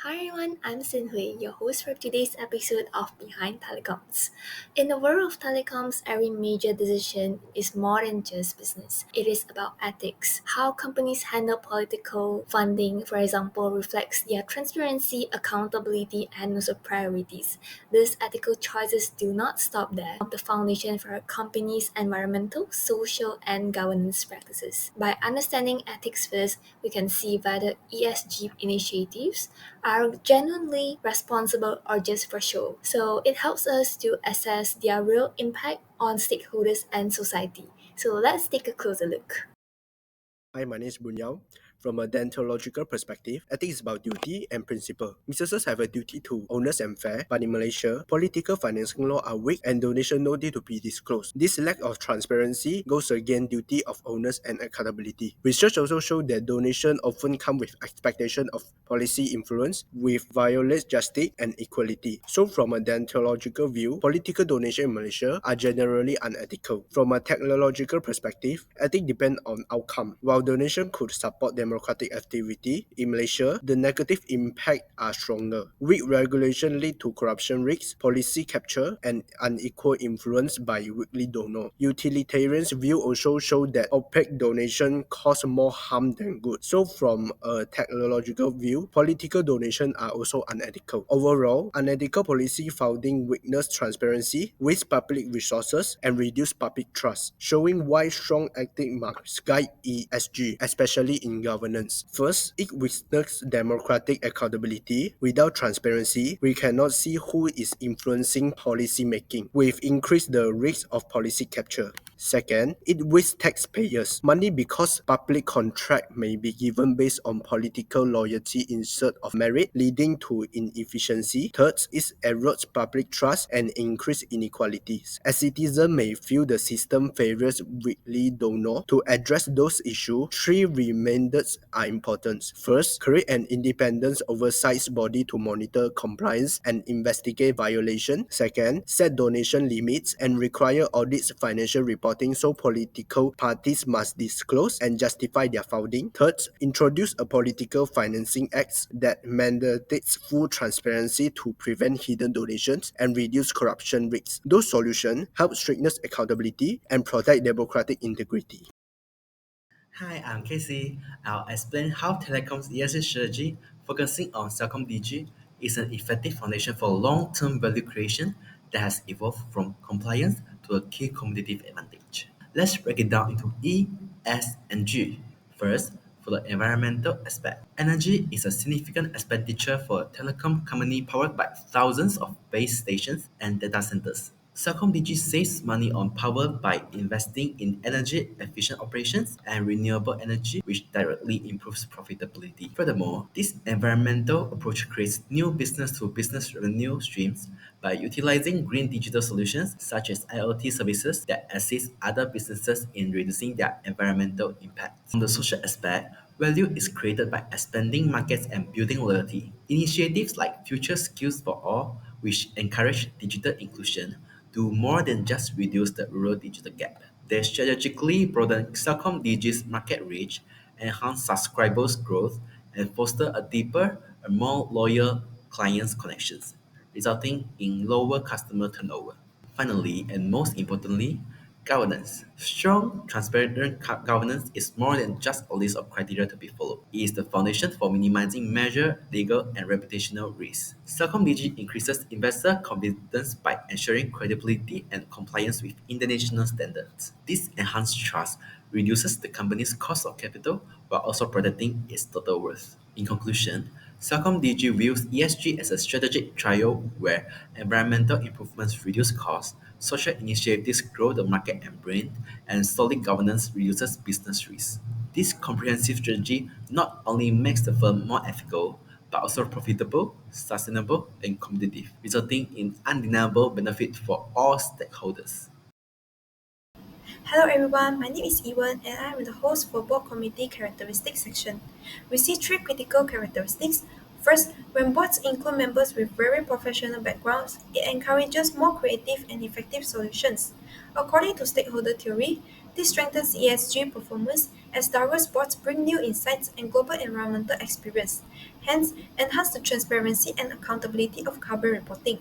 Hi everyone, I'm Sinhui, your host for today's episode of Behind Telecoms. In the world of telecoms, every major decision is more than just business. It is about ethics. How companies handle political funding, for example, reflects their transparency, accountability, and also priorities. These ethical choices do not stop there. The foundation for a company's environmental, social, and governance practices. By understanding ethics first, we can see whether ESG initiatives are genuinely responsible or just for show. So it helps us to assess their real impact on stakeholders and society. So let's take a closer look. Hi, my name is Bunyao. From a deontological perspective, ethics is about duty and principle. Businesses have a duty to honest and fair, but in Malaysia, political financing law are weak and donation no need to be disclosed. This lack of transparency goes against duty of honest and accountability. Research also shows that donation often come with expectation of policy influence, with violates justice and equality. So from a deontological view, political donation in Malaysia are generally unethical. From a technological perspective, ethics depend on outcome. While donation could support democratic activity, in Malaysia, the negative impact are stronger. Weak regulation lead to corruption risks, policy capture, and unequal influence by weakly donor. Utilitarians' view also show that opaque donation cause more harm than good. So from a technological view, political donation are also unethical. Overall, unethical policy funding weakness transparency, waste public resources, and reduce public trust, showing why strong ethic must guide ESG, especially in governance. First, it weakens democratic accountability. Without transparency, we cannot see who is influencing policy making, which increase the risk of policy capture. Second, it wastes taxpayers' money because public contract may be given based on political loyalty instead of merit, leading to inefficiency. Third, it erodes public trust and increase inequalities. As citizens may feel the system favors weakly donor. To address those issues, three remainders are important. First, create an independent oversight body to monitor compliance and investigate violation. Second, set donation limits and require audits financial reporting so political parties must disclose and justify their funding. Third, introduce a political financing act that mandates full transparency to prevent hidden donations and reduce corruption risks. Those solutions help strengthen accountability and protect democratic integrity. Hi, I'm Casey. I'll explain how Telecoms ESG strategy focusing on Celcom DG is an effective foundation for long-term value creation that has evolved from compliance to a key competitive advantage. Let's break it down into E, S, and G. First, for the environmental aspect. Energy is a significant expenditure for a telecom company powered by thousands of base stations and data centers. Celcom DG saves money on power by investing in energy efficient operations and renewable energy, which directly improves profitability. Furthermore, this environmental approach creates new business to business revenue streams by utilizing green digital solutions such as IoT services that assist other businesses in reducing their environmental impact. On the social aspect, value is created by expanding markets and building loyalty. Initiatives like Future Skills for All, which encourage digital inclusion, do more than just reduce the rural digital gap. They strategically broaden Celcom Digi's market reach, enhance subscribers' growth, and foster a deeper and more loyal clients' connections, resulting in lower customer turnover. Finally, and most importantly, governance. Strong, transparent governance is more than just a list of criteria to be followed. It is the foundation for minimizing measure, legal, and reputational risks. Celcom DG increases investor confidence by ensuring credibility and compliance with international standards. This enhanced trust reduces the company's cost of capital while also protecting its total worth. In conclusion, Celcom DG views ESG as a strategic trio where environmental improvements reduce costs, social initiatives grow the market and brand, and solid governance reduces business risks. This comprehensive strategy not only makes the firm more ethical, but also profitable, sustainable, and competitive, resulting in undeniable benefit for all stakeholders. Hello everyone, my name is Ewan and I am the host for Board Committee Characteristics section. We see three critical characteristics. First, when boards include members with very professional backgrounds, it encourages more creative and effective solutions. According to stakeholder theory, this strengthens ESG performance as diverse boards bring new insights and global environmental experience, hence enhance the transparency and accountability of carbon reporting.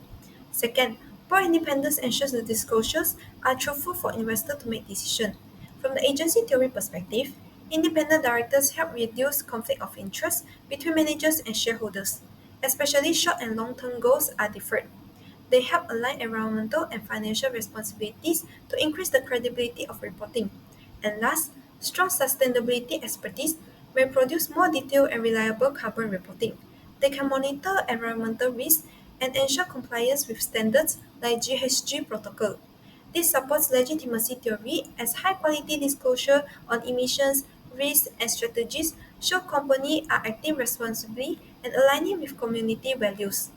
Second, board independence ensures the disclosures are truthful for investors to make decisions. From the agency theory perspective, independent directors help reduce conflict of interest between managers and shareholders, especially short and long-term goals are different. They help align environmental and financial responsibilities to increase the credibility of reporting. And last, strong sustainability expertise may produce more detailed and reliable carbon reporting. They can monitor environmental risks and ensure compliance with standards like GHG protocol. This supports legitimacy theory as high quality disclosure on emissions, risks, and strategies show companies are acting responsibly and aligning with community values.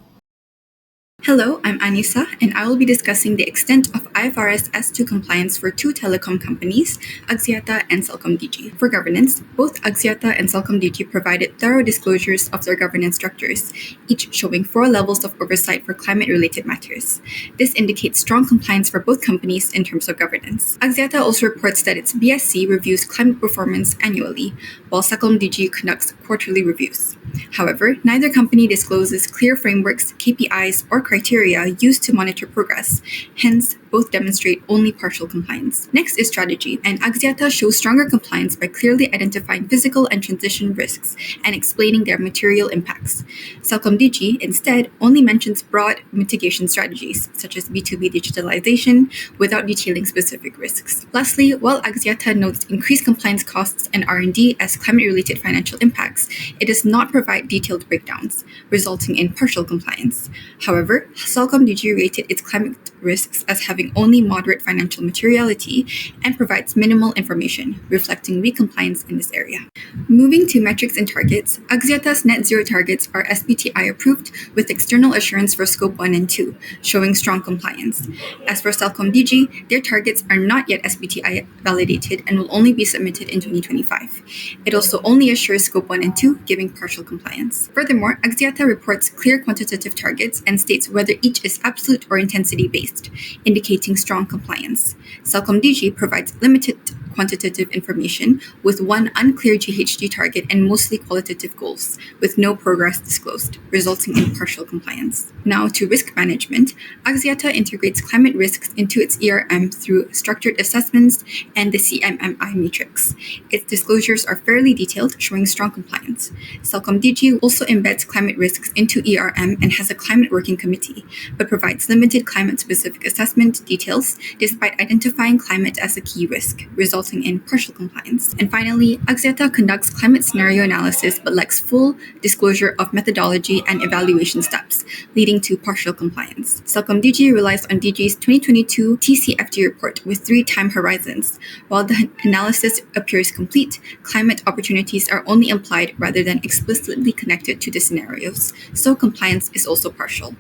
Hello, I'm Anissa, and I will be discussing the extent of IFRS S2 compliance for two telecom companies, Axiata and CelcomDigi. For governance, both Axiata and CelcomDigi provided thorough disclosures of their governance structures, each showing 4 levels of oversight for climate-related matters. This indicates strong compliance for both companies in terms of governance. Axiata also reports that its BSC reviews climate performance annually, while CelcomDigi conducts quarterly reviews. However, neither company discloses clear frameworks, KPIs, or criteria used to monitor progress. Hence, both demonstrate only partial compliance. Next is strategy, and Axiata shows stronger compliance by clearly identifying physical and transition risks and explaining their material impacts. CelcomDigi, instead, only mentions broad mitigation strategies, such as B2B digitalization, without detailing specific risks. Lastly, while Axiata notes increased compliance costs and R&D as climate-related financial impacts, it does not provide detailed breakdowns, resulting in partial compliance. However, CelcomDigi rated its climate risks as having only moderate financial materiality and provides minimal information, reflecting weak compliance in this area. Moving to metrics and targets, Axiata's net zero targets are SBTI approved with external assurance for Scope 1 and 2, showing strong compliance. As for CelcomDigi, their targets are not yet SBTI validated and will only be submitted in 2025. It also only assures Scope 1 and 2, giving partial compliance. Furthermore, Axiata reports clear quantitative targets and states whether each is absolute or intensity-based, indicating strong compliance. CelcomDigi provides limited quantitative information with one unclear GHG target and mostly qualitative goals, with no progress disclosed, resulting in partial compliance. Now to risk management, Axiata integrates climate risks into its ERM through structured assessments and the CMMI matrix. Its disclosures are fairly detailed, showing strong compliance. CelcomDigi also embeds climate risks into ERM and has a climate working committee, but provides limited climate-specific assessment details despite identifying climate as a key risk, resulting in partial compliance. And finally, Axiata conducts climate scenario analysis but lacks full disclosure of methodology and evaluation steps, leading to partial compliance. CelcomDigi relies on DG's 2022 TCFD report with 3 time horizons. While the analysis appears complete, climate opportunities are only implied rather than explicitly connected to the scenarios, so compliance is also partial.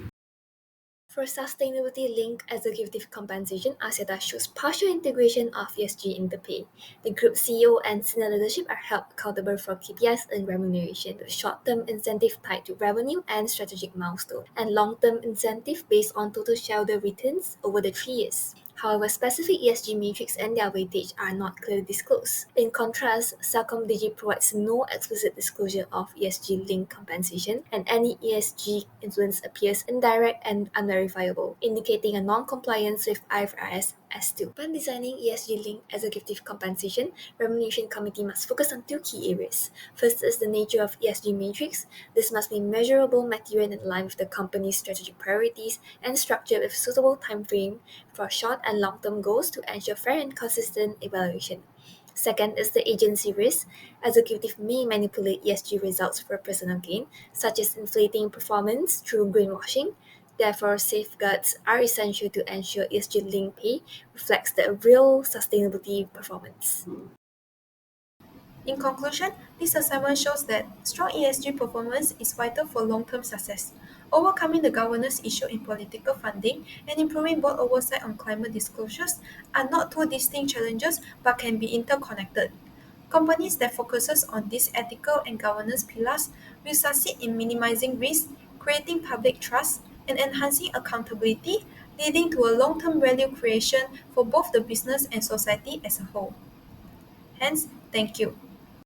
For sustainability-linked executive compensation, Axiata shows partial integration of ESG into pay. The group CEO and senior leadership are held accountable for KPIs and remuneration, with short-term incentive tied to revenue and strategic milestones, and long-term incentive based on total shareholder returns over the 3 years. However, specific ESG metrics and their weightage are not clearly disclosed. In contrast, CelcomDigi provides no explicit disclosure of ESG-linked compensation, and any ESG influence appears indirect and unverifiable, indicating a non-compliance with IFRS S2. When designing ESG-linked executive compensation, Remuneration Committee must focus on 2 key areas. First is the nature of ESG matrix. This must be measurable, material, and aligned with the company's strategic priorities and structured with suitable timeframe for short and long-term goals to ensure fair and consistent evaluation. Second is the agency risk. Executive may manipulate ESG results for personal gain, such as inflating performance through greenwashing. Therefore, safeguards are essential to ensure ESG-linked pay reflects the real sustainability performance. In conclusion, this assignment shows that strong ESG performance is vital for long-term success. Overcoming the governance issue in political funding and improving board oversight on climate disclosures are not 2 distinct challenges but can be interconnected. Companies that focuses on these ethical and governance pillars will succeed in minimizing risk, creating public trust, and enhancing accountability, leading to a long-term value creation for both the business and society as a whole. Hence, thank you.